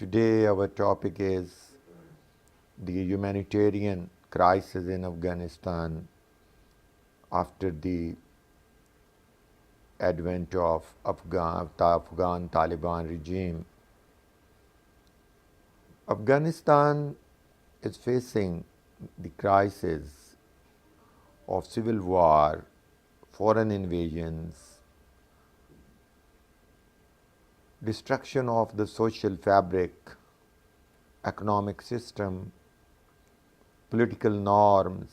Today our topic is the humanitarian crisis in Afghanistan after the advent of the Afghan Taliban regime. Afghanistan is facing the crisis of civil war, foreign invasions, destruction of the social fabric, economic system, political norms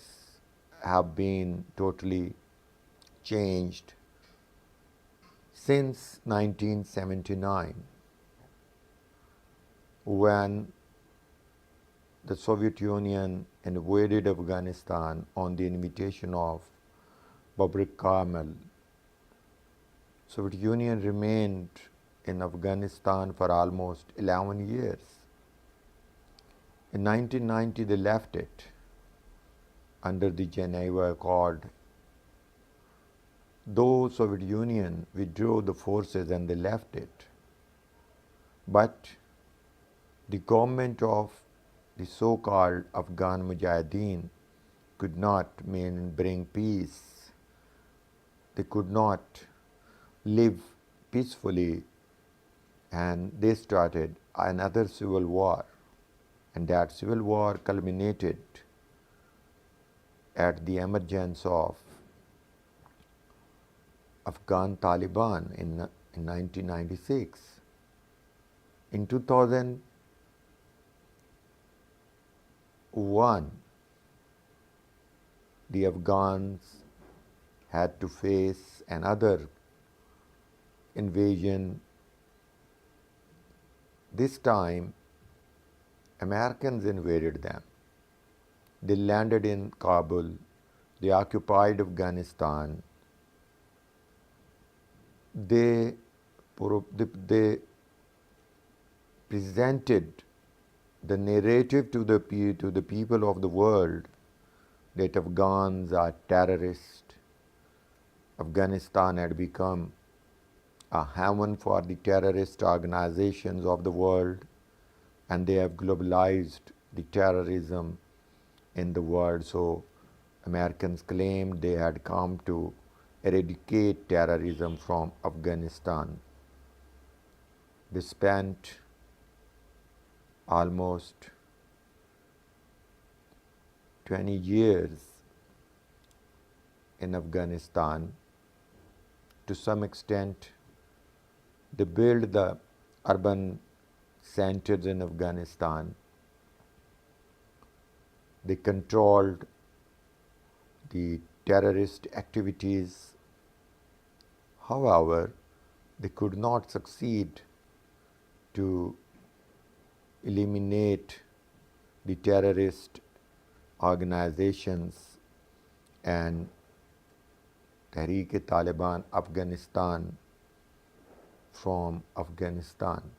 have been totally changed since 1979, when the Soviet Union invaded Afghanistan on the invitation of Babrik Kamal. Soviet Union remained in Afghanistan for almost 11 years. In 1990, they left it under the Geneva Accord. Though Soviet Union withdrew the forces and they left it, but the government of the so-called Afghan Mujahideen could not bring peace. They could not live peacefully, and they started another civil war. And that civil war culminated at the emergence of Afghan Taliban in 1996. In 2001, the Afghans had to face another invasion. This time, Americans invaded them. They landed in Kabul. They occupied Afghanistan. They presented the narrative to the people of the world that Afghans are terrorists. Afghanistan had become a haven for the terrorist organizations of the world, and they have globalized the terrorism in the world. So Americans claimed they had come to eradicate terrorism from Afghanistan. They spent almost 20 years in Afghanistan. To some extent, they built the urban centers in Afghanistan. They controlled the terrorist activities. However, they could not succeed to eliminate the terrorist organizations and Tehreek-e-Taliban Afghanistan from Afghanistan.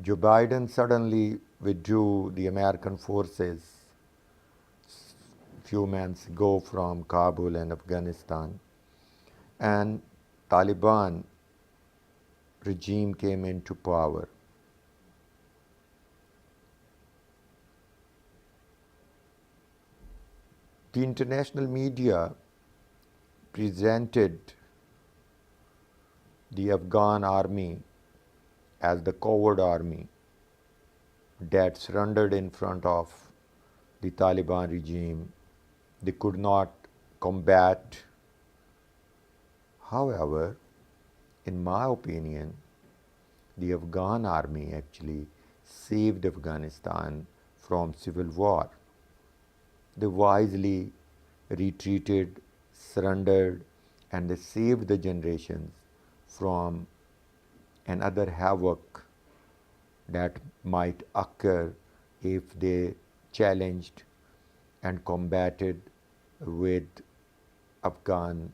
Joe Biden suddenly withdrew the American forces few months ago from Kabul and Afghanistan, and Taliban regime came into power. The international media presented the Afghan army as the coward army that surrendered in front of the Taliban regime. They could not combat. However, in my opinion, the Afghan army actually saved Afghanistan from civil war. They wisely retreated, surrendered, and they saved the generations from another havoc that might occur if they challenged and combated with Afghan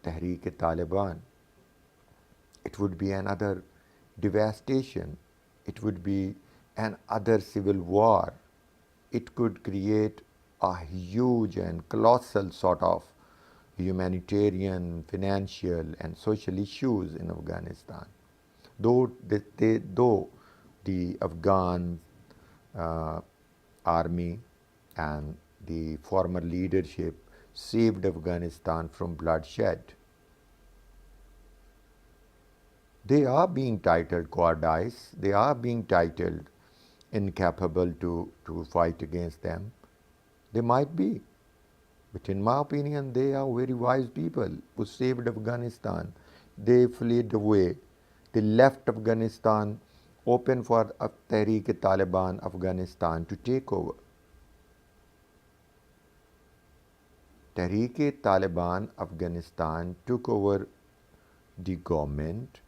Tehreek-e-Taliban. It would be another devastation. It would be another civil war. It could create a huge and colossal sort of humanitarian, financial, and social issues in Afghanistan. though the Afghan uh, army and the former leadership saved Afghanistan from bloodshed, they are being titled cowardice, they are being titled incapable to fight against them. They might be. But in my opinion, they are very wise people who saved Afghanistan. They fled away. They left Afghanistan open for Tehreek-e-Taliban Afghanistan to take over. Tehreek-e-Taliban Afghanistan took over the government,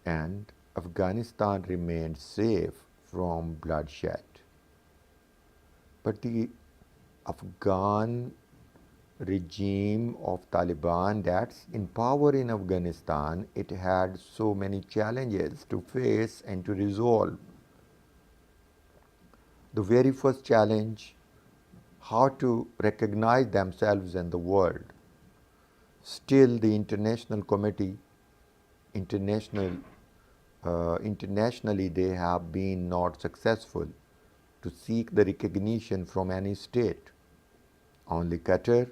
and Afghanistan remained safe from bloodshed. But the Afghan regime of Taliban that's in power in Afghanistan, it had so many challenges to face and to resolve. The very first challenge, how to recognize themselves in the world. Still, the international committee, internationally, they have been not successful to seek the recognition from any state. Only Qatar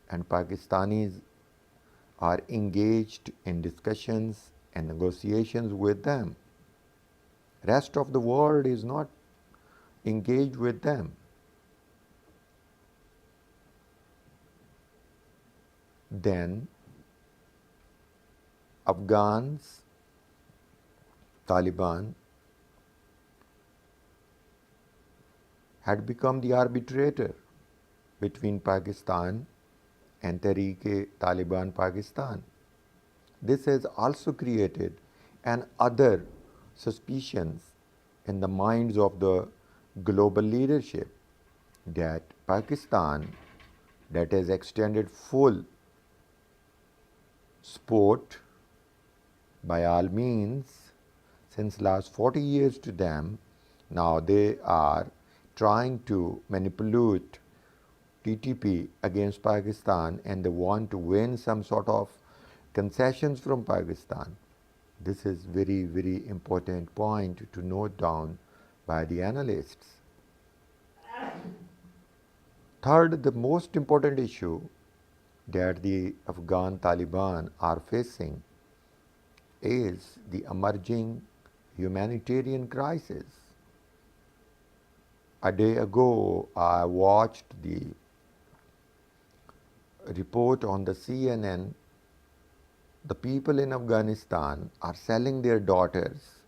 and Pakistanis are engaged in discussions and negotiations with them. Rest of the world is not engaged with them. Then Afghans, Taliban had become the arbitrator between Pakistan and Tehreek-e-Taliban Pakistan. This has also created an other suspicions in the minds of the global leadership that Pakistan, that has extended full support by all means since last 40 years to them. Now they are trying to manipulate TTP against Pakistan, and they want to win some sort of concessions from Pakistan. This is very, very important point to note down by the analysts. Third, the most important issue that the Afghan Taliban are facing is the emerging humanitarian crisis. A day ago, I watched the report on the CNN. The people in Afghanistan are selling their daughters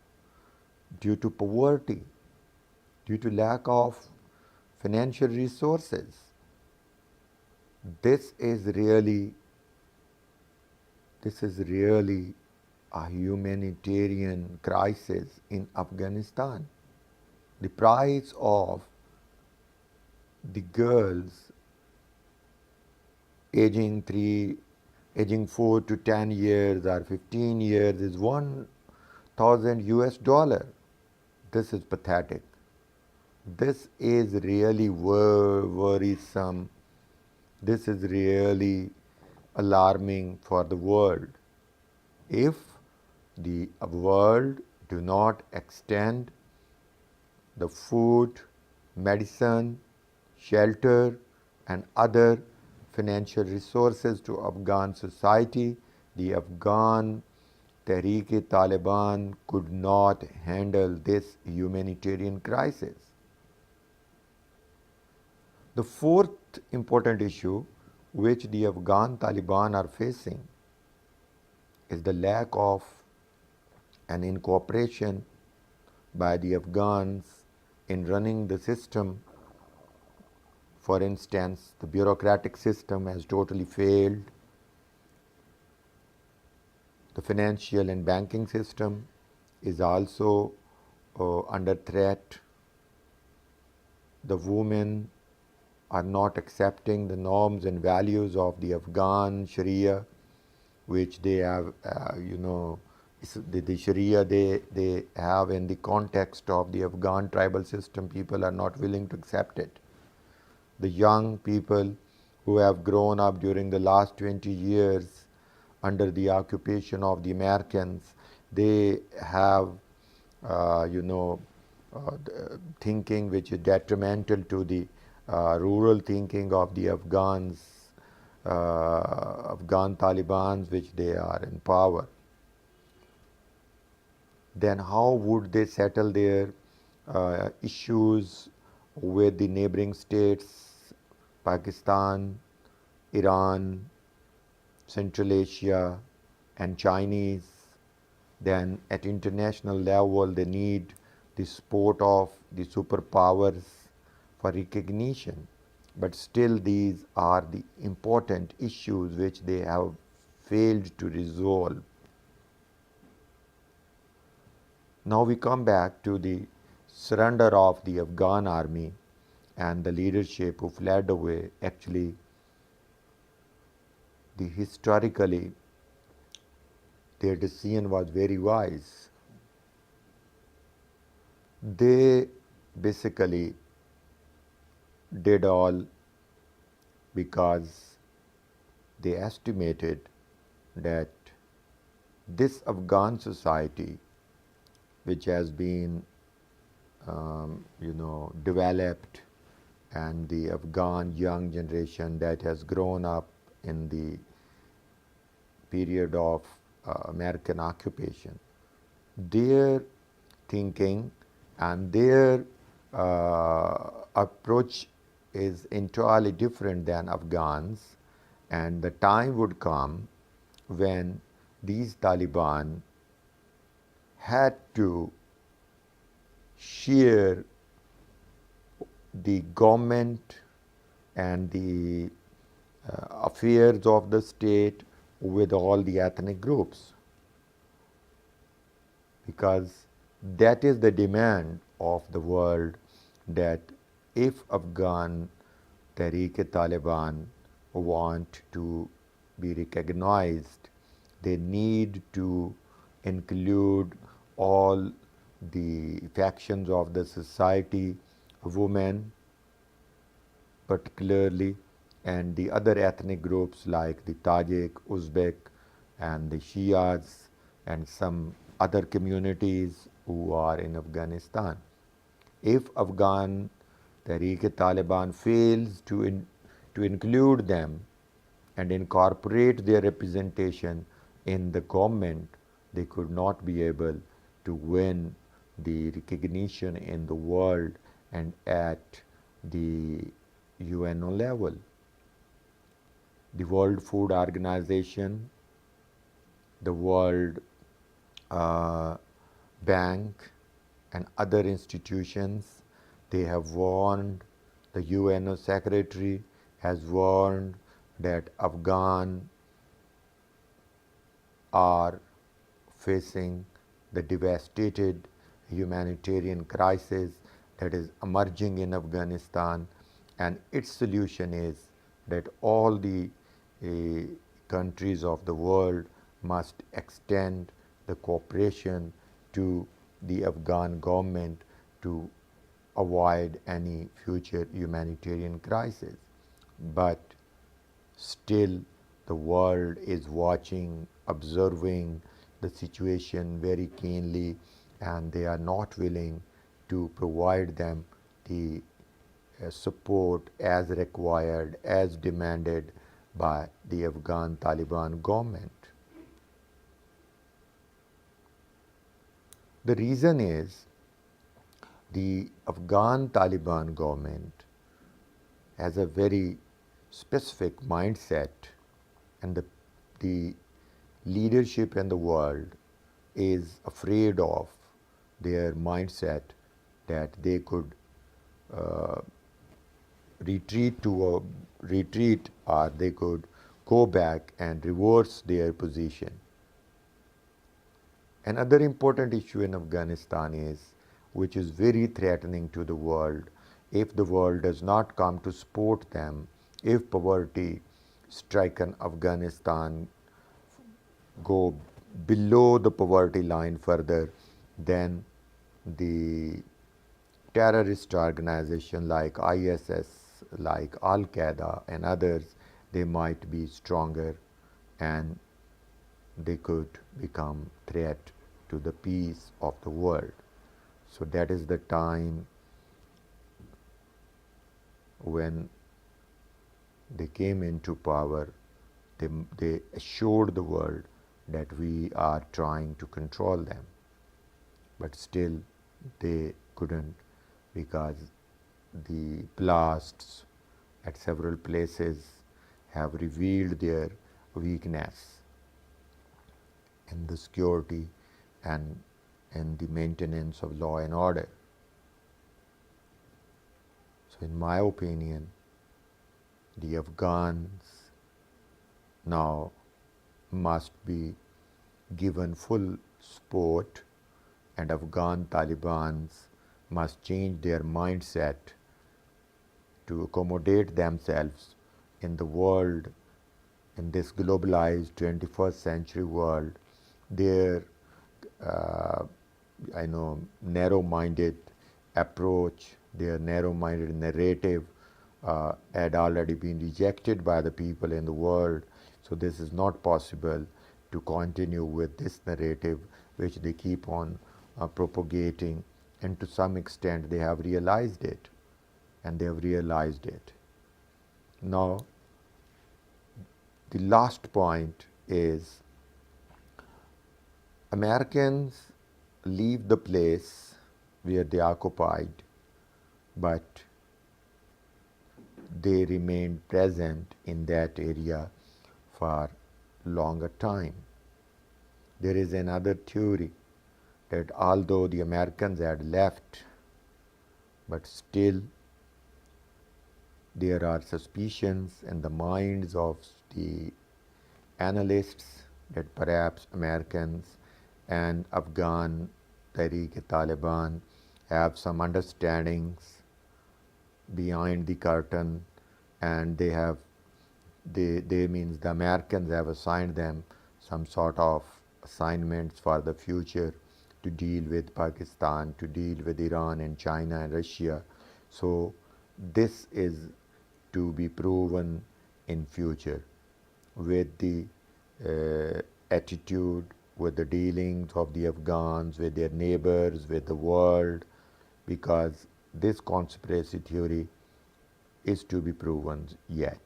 due to poverty, due to lack of financial resources. This is really a humanitarian crisis in Afghanistan. The price of the girls aging 4 to 10 years or 15 years is 1,000 US dollar. This is pathetic. This is really worrisome. This is really alarming for the world. If the world do not extend the food, medicine, shelter, and other financial resources to Afghan society, the Afghan Tehreek-e-Taliban could not handle this humanitarian crisis. The fourth important issue which the Afghan Taliban are facing is the lack of an incorporation by the Afghans in running the system. For instance, the bureaucratic system has totally failed. The financial and banking system is also under threat. The women are not accepting the norms and values of the Afghan Sharia, which they have, the Sharia they have in the context of the Afghan tribal system. People are not willing to accept it. The young people who have grown up during the last 20 years under the occupation of the Americans They have, thinking which is detrimental to the rural thinking of the Afghan Talibans, which they are in power. Then how would they settle their issues with the neighboring states, Pakistan, Iran, Central Asia, and Chinese? Then at international level, they need the support of the superpowers for recognition. But still, these are the important issues which they have failed to resolve. Now we come back to the surrender of the Afghan army and the leadership who fled away. Actually, historically, their decision was very wise. They basically did all because they estimated that this Afghan society, which has been, developed, and the Afghan young generation that has grown up in the period of American occupation, their thinking and their approach is entirely different than Afghans, and the time would come when these Taliban had to share the government and the affairs of the state with all the ethnic groups, because that is the demand of the world, that if Afghan Tehreek-e-Taliban want to be recognized, they need to include all the factions of the society, women particularly, and the other ethnic groups like the Tajik, Uzbek, and the Shias, and some other communities who are in Afghanistan. If Afghan Tehreek-e-Taliban fails to include them and incorporate their representation in the government, they could not be able to win the recognition in the world and at the UNO level. The World Food Organization, the World Bank, and other institutions, they have warned, the UNO Secretary has warned that Afghan are facing the devastated humanitarian crisis that is emerging in Afghanistan, and its solution is that all the countries of the world must extend the cooperation to the Afghan government to avoid any future humanitarian crisis. But still, the world is watching, observing the situation very keenly, and they are not willing to provide them the support as required, as demanded by the Afghan Taliban government. The reason is the Afghan Taliban government has a very specific mindset, and the leadership in the world is afraid of their mindset that they could retreat, or they could go back and reverse their position. Another important issue in Afghanistan is, which is very threatening to the world, if the world does not come to support them, if poverty stricken Afghanistan go below the poverty line further, then the terrorist organization like ISS, like Al Qaeda and others, they might be stronger and they could become threat to the peace of the world. So that is the time when they came into power. They assured the world that we are trying to control them, but still they couldn't, because the blasts at several places have revealed their weakness in the security and in the maintenance of law and order. So in my opinion, the Afghans now must be given full support, and Afghan Talibans must change their mindset to accommodate themselves in the world, in this globalized 21st century world. Their narrow-minded approach, their narrow-minded narrative had already been rejected by the people in the world. So this is not possible to continue with this narrative which they keep on propagating, and to some extent they have realized it, and they have realized it. Now, the last point is Americans leave the place where they occupied, but they remained present in that area for longer time. There is another theory that although the Americans had left, but still there are suspicions in the minds of the analysts that perhaps Americans and Afghan Taliban have some understandings behind the curtain, and they means the Americans have assigned them some sort of assignments for the future to deal with Pakistan, to deal with Iran and China and Russia. So this is to be proven in future with the attitude, with the dealings of the Afghans, with their neighbors, with the world, because this conspiracy theory is to be proven yet.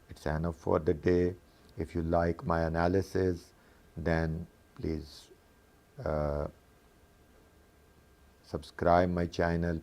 It's enough for the day. If you like my analysis, then please subscribe my channel.